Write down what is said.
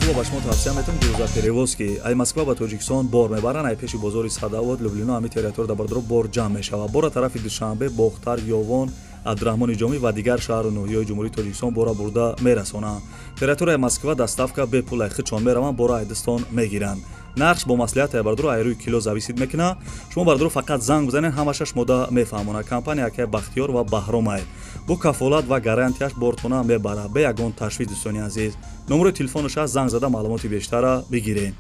خوب با شما توصیه میتونم دیروز پریوز که ای مسکو با تاجیکستان بار میبرن ای پیش بازار صداوت لوبلینا همی تریتور دبردرو بار جمع میشوه بار طرف دوشنبه باختر یوون عبدالرحمن جامی و دیگر شهر نوحه‌های جمهوری تاجیکستان بارا برده میرسونند. تریتور مسکو دستافکا به پول خچون میروند بارا ایدستان میگیرند. نقش با مصلحت بردرو ایروی کیلو زویسید میکنه. شما بردرو فقط زنگ بزنین همشش مده میفهمونه. کمپانی که بختیار و بهرام ای با کفالت و گارانتیش بارتونه میبره. به یگان تشویق دوستان عزیز نمره تلفنش زنگ زده معلومات بیشتر بگیرین.